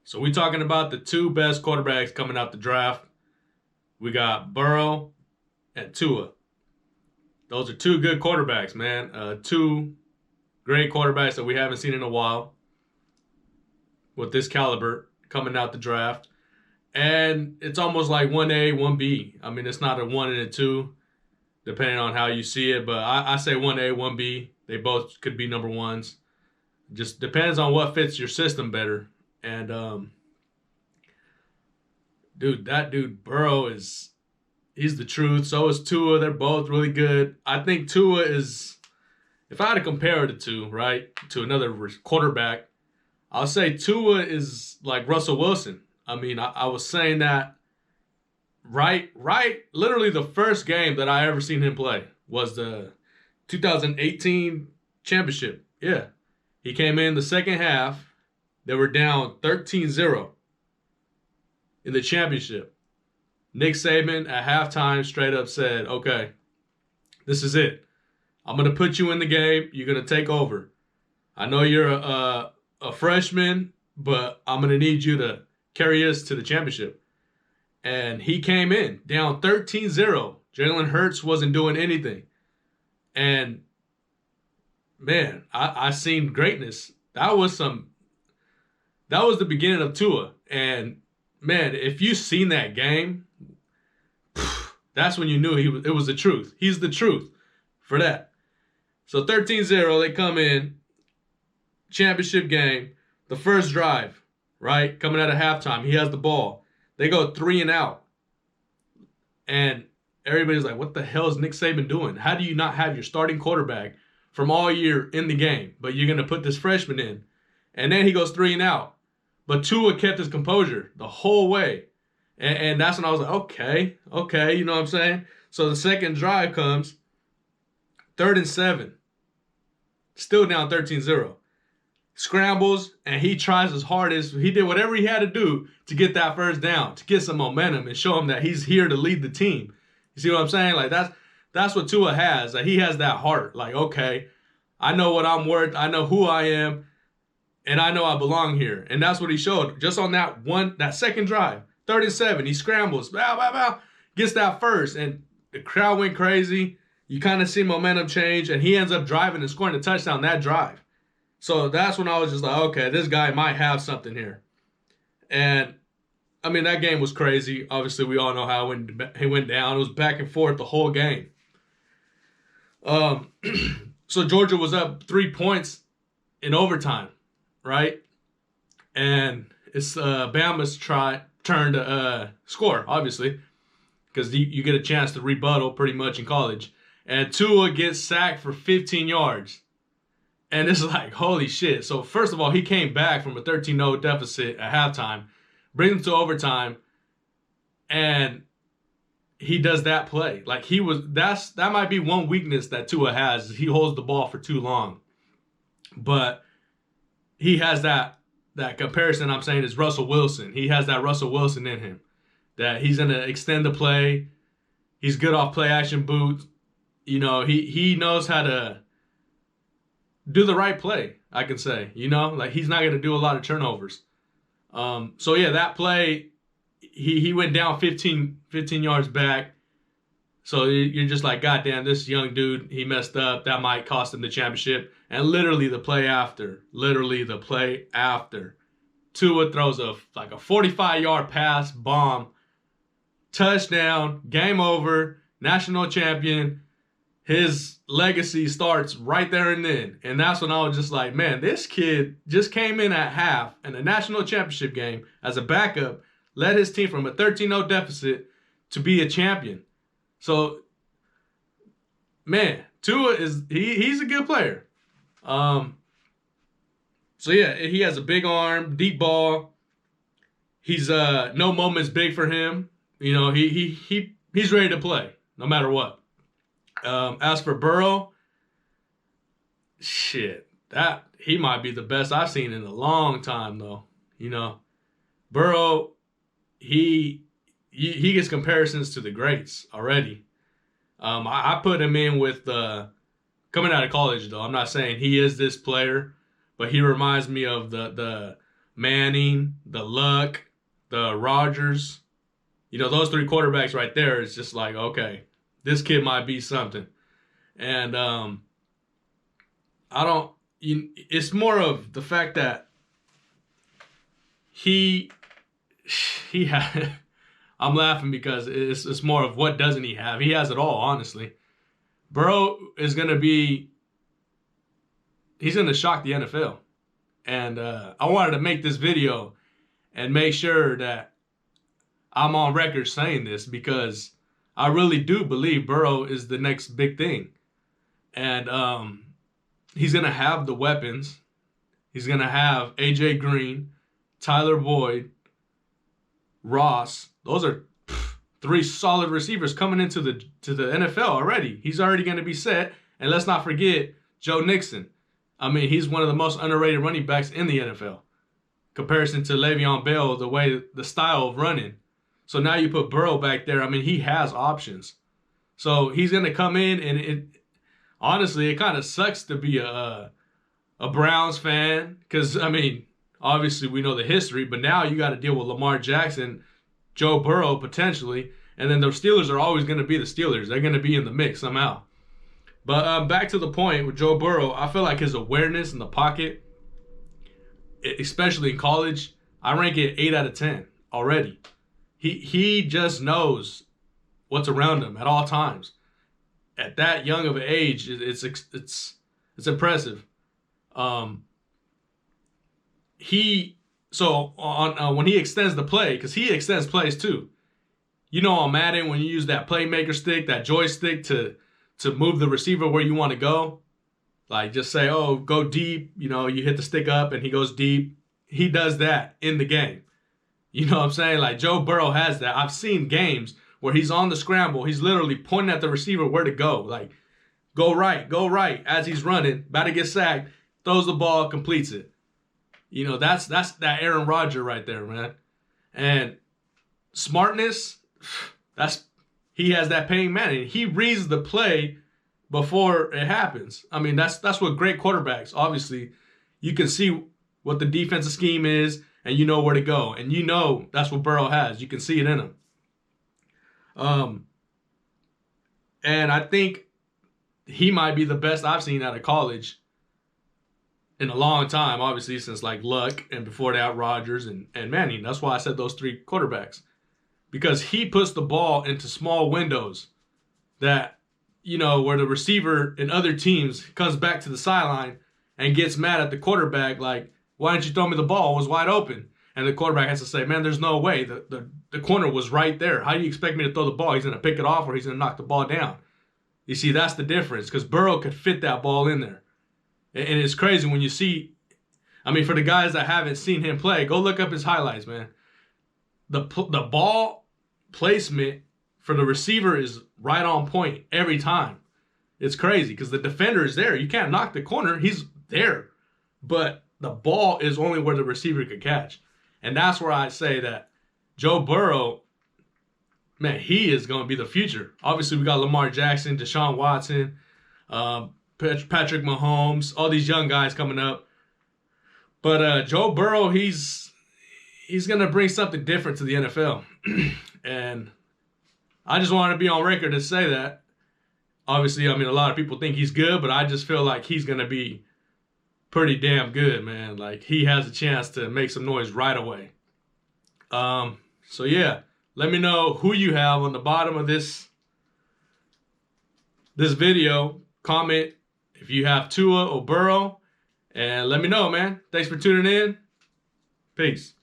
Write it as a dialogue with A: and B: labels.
A: So we talking about the two best quarterbacks coming out the draft. We got Burrow and Tua. Those are two good quarterbacks, man. Two great quarterbacks that we haven't seen in a while with this caliber coming out the draft. And it's almost like 1A, 1B. I mean, it's not a 1 and a 2, depending on how you see it. But I say 1A, 1B. They both could be number ones. Just depends on what fits your system better. And that dude Burrow he's the truth. So is Tua. They're both really good. I think Tua is, if I had to compare the two, right, to another quarterback, I'll say Tua is like Russell Wilson. I mean, I was saying that right, literally the first game that I ever seen him play was the 2018 championship. Yeah. He came in the second half. They were down 13-0 in the championship. Nick Saban at halftime straight up said, okay, this is it. I'm going to put you in the game. You're going to take over. I know you're a freshman, but I'm going to need you to carry us to the championship. And he came in down 13-0. Jalen Hurts wasn't doing anything. And, man, I seen greatness. That was the beginning of Tua. And, man, if you seen that game, that's when you knew it was the truth. He's the truth for that. So 13-0, they come in, championship game, the first drive, right? Coming out of halftime, he has the ball. They go 3 and out. And everybody's like, what the hell is Nick Saban doing? How do you not have your starting quarterback from all year in the game, but you're going to put this freshman in? And then he goes 3 and out. But Tua kept his composure the whole way. And that's when I was like, okay, you know what I'm saying? So the second drive comes, 3rd and 7. Still down 13-0. Scrambles, and he tries his hardest. He did whatever he had to do to get that first down, to get some momentum and show him that he's here to lead the team. You see what I'm saying? Like, that's what Tua has. Like, he has that heart. Like, okay, I know what I'm worth. I know who I am, and I know I belong here. And that's what he showed. Just on that second drive, 3rd and 7, he scrambles, gets that first, and the crowd went crazy. You kind of see momentum change, and he ends up driving and scoring a touchdown that drive. So that's when I was just like, okay, this guy might have something here. And, I mean, that game was crazy. Obviously, we all know how he went down. It was back and forth the whole game. So Georgia was up 3 points in overtime, right? And it's Bama's turn to score, obviously, because you get a chance to rebuttal pretty much in college. And Tua gets sacked for 15 yards. And it's like, holy shit. So first of all, he came back from a 13-0 deficit at halftime, brings him to overtime, and he does that play. Like, that might be one weakness that Tua has, is he holds the ball for too long. But he has that comparison I'm saying is Russell Wilson. He has that Russell Wilson in him, that he's going to extend the play. He's good off play action boots. You know, he knows how to do the right play, I can say. You know, like, he's not going to do a lot of turnovers. So, yeah, that play, he went down 15 yards back. So you're just like, God damn, this young dude, he messed up. That might cost him the championship. And literally the play after, Tua throws a 45-yard pass, bomb, touchdown, game over, national champion. His legacy starts right there and then. And that's when I was just like, man, this kid just came in at half in a national championship game as a backup, led his team from a 13-0 deficit to be a champion. So, man, Tua he's a good player. So, yeah, he has a big arm, deep ball. He's no moment's big for him. You know, he's ready to play no matter what. As for Burrow, shit, he might be the best I've seen in a long time, though. You know, Burrow, he gets comparisons to the greats already. I put him in with coming out of college, though. I'm not saying he is this player, but he reminds me of the Manning, the Luck, the Rodgers. You know, those 3 quarterbacks right there is just like, okay, this kid might be something. And it's more of the fact that he had. I'm laughing because it's more of what doesn't he have. He has it all, honestly. Burrow is going to be. He's going to shock the NFL. And I wanted to make this video and make sure that I'm on record saying this because I really do believe Burrow is the next big thing. And he's going to have the weapons. He's going to have A.J. Green, Tyler Boyd, Ross. Those are 3 solid receivers coming into the NFL already. He's already going to be set. And let's not forget Joe Mixon. I mean, he's one of the most underrated running backs in the NFL. Comparison to Le'Veon Bell, the style of running. So now you put Burrow back there. I mean, he has options. So he's going to come in, and honestly, it kind of sucks to be a Browns fan because, I mean, obviously we know the history, but now you got to deal with Lamar Jackson, Joe Burrow potentially, and then the Steelers are always going to be the Steelers. They're going to be in the mix somehow. But back to the point with Joe Burrow, I feel like his awareness in the pocket, especially in college, I rank it 8 out of 10 already. He just knows what's around him at all times. At that young of an age, it's impressive. When he extends the play, because he extends plays too. You know, on Madden, when you use that playmaker stick, that joystick to move the receiver where you want to go, like just say, oh, go deep. You know, you hit the stick up and he goes deep. He does that in the game. You know what I'm saying? Like Joe Burrow has that. I've seen games where he's on the scramble. He's literally pointing at the receiver where to go. Like, go right as he's running, about to get sacked, throws the ball, completes it. You know, that's that Aaron Rodgers right there, man. And smartness, he has that Peyton Manning. He reads the play before it happens. I mean, that's what great quarterbacks, obviously, you can see what the defensive scheme is and you know where to go. And you know that's what Burrow has. You can see it in him. And I think he might be the best I've seen out of college in a long time, obviously, since like Luck and before that Rodgers and Manning. That's why I said those 3 quarterbacks. Because he puts the ball into small windows that, you know, where the receiver in other teams comes back to the sideline and gets mad at the quarterback like, why didn't you throw me the ball? It was wide open. And the quarterback has to say, man, there's no way. The corner was right there. How do you expect me to throw the ball? He's going to pick it off or he's going to knock the ball down. You see, that's the difference because Burrow could fit that ball in there. And it's crazy when you see, I mean, for the guys that haven't seen him play, go look up his highlights, man. The ball placement for the receiver is right on point every time. It's crazy because the defender is there. You can't knock the corner. He's there. But the ball is only where the receiver could catch. And that's where I say that Joe Burrow, man, he is going to be the future. Obviously, we got Lamar Jackson, Deshaun Watson, Patrick Mahomes, all these young guys coming up. But Joe Burrow, he's going to bring something different to the NFL. And I just wanted to be on record to say that. Obviously, I mean, a lot of people think he's good, but I just feel like he's going to be pretty damn good, man. Like, he has a chance to make some noise right away. So, yeah, let me know who you have on the bottom of this video. Comment if you have Tua or Burrow, and let me know, man. Thanks for tuning in. Peace.